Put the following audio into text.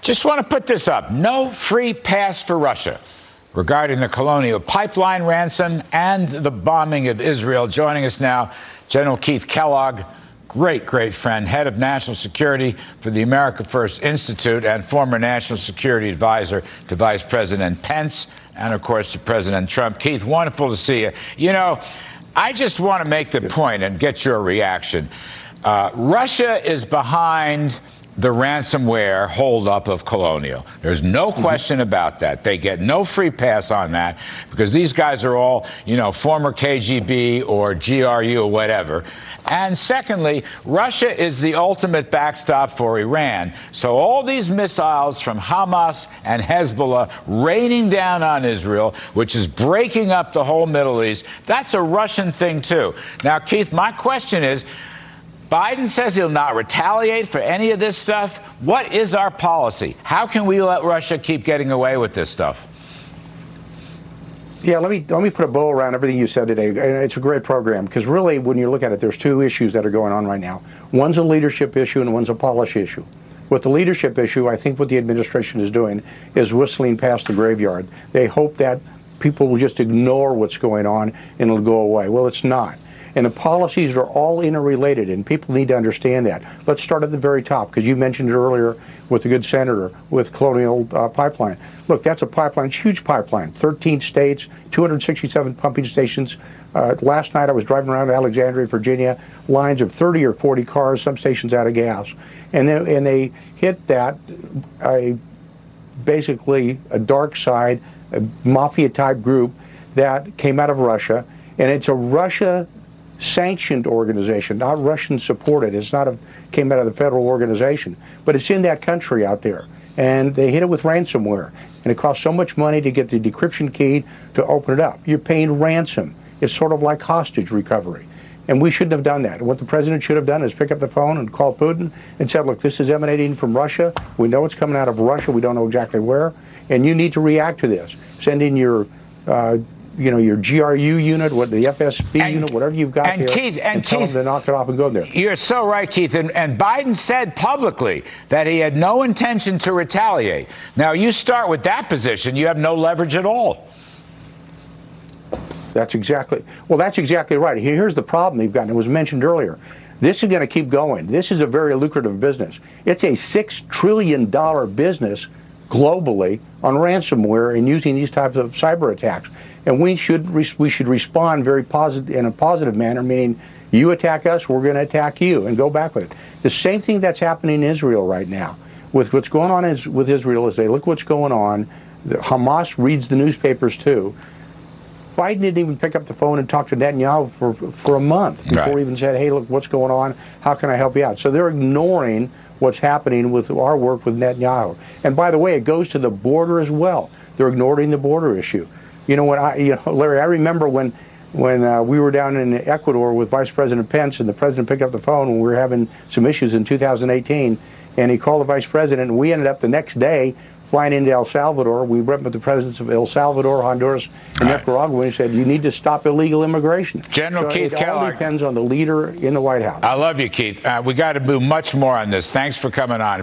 Just want to put this up. No free pass for Russia regarding the Colonial Pipeline ransom and the bombing of Israel. Joining us now, General Keith Kellogg, great friend, head of national security for the America First Institute and former national security advisor to Vice President Pence and, of course, to President Trump. Keith, wonderful to see you. You know, I just want to make the point and get your reaction. Russia is behind the ransomware holdup of Colonial. There's no question about that. They get no free pass on that because these guys are all, you know, former KGB or GRU or whatever. And secondly, Russia is the ultimate backstop for Iran. So all these missiles from Hamas and Hezbollah raining down on Israel, which is breaking up the whole Middle East, that's a Russian thing too. Now, Keith, my question is, Biden says he'll not retaliate for any of this stuff. What is our policy? How can we let Russia keep getting away with this stuff? Yeah, let me put a bow around everything you said today. And it's a great program because really, when you look at it, there's two issues that are going on right now. One's a leadership issue and one's a policy issue. With the leadership issue, I think what the administration is doing is whistling past the graveyard. They hope that people will just ignore what's going on and it'll go away. Well, it's not. And the policies are all interrelated, and people need to understand that. Let's start at the very top, because you mentioned it earlier with the good senator, with Colonial Pipeline. Look, that's a pipeline, it's a huge pipeline, 13 states, 267 pumping stations. Last night I was driving around Alexandria, Virginia, lines of 30 or 40 cars, some stations out of gas. And they hit that, basically a dark side, a mafia-type group that came out of Russia, and it's a Russia sanctioned organization, not Russian supported. It's not came out of the federal organization, but it's in that country out there. And they hit it with ransomware. And it costs so much money to get the decryption key to open it up. You're paying ransom. It's sort of like hostage recovery. And we shouldn't have done that. What the president should have done is pick up the phone and call Putin and said, look, this is emanating from Russia. We know it's coming out of Russia. We don't know exactly where. And you need to react to this. Send in your your GRU unit, what the FSB unit, whatever you've got there, Keith, and tell them to knock it off and go there. You're so right, Keith. And Biden said publicly that he had no intention to retaliate. Now, you start with that position, you have no leverage at all. That's exactly right. Here's the problem they've got, and it was mentioned earlier. This is going to keep going. This is a very lucrative business. It's a $6 trillion business globally on ransomware and using these types of cyber attacks. And we should respond very positive in a positive manner, meaning you attack us, we're going to attack you, and go back with it. The same thing that's happening in Israel right now. With what's going on with Israel is they look what's going on. Hamas reads the newspapers too. Biden didn't even pick up the phone and talk to Netanyahu for a month before he even said, hey, look, what's going on? How can I help you out? So they're ignoring what's happening with our work with Netanyahu. And by the way, it goes to the border as well. They're ignoring the border issue. You know, Larry, I remember when we were down in Ecuador with Vice President Pence, and the president picked up the phone when we were having some issues in 2018, and he called the vice president, and we ended up the next day flying into El Salvador. We met with the presidents of El Salvador, Honduras, and Nicaragua, and he said, you need to stop illegal immigration. General Keith Kellogg. It all depends on the leader in the White House. I love you, Keith. We got to do much more on this. Thanks for coming on.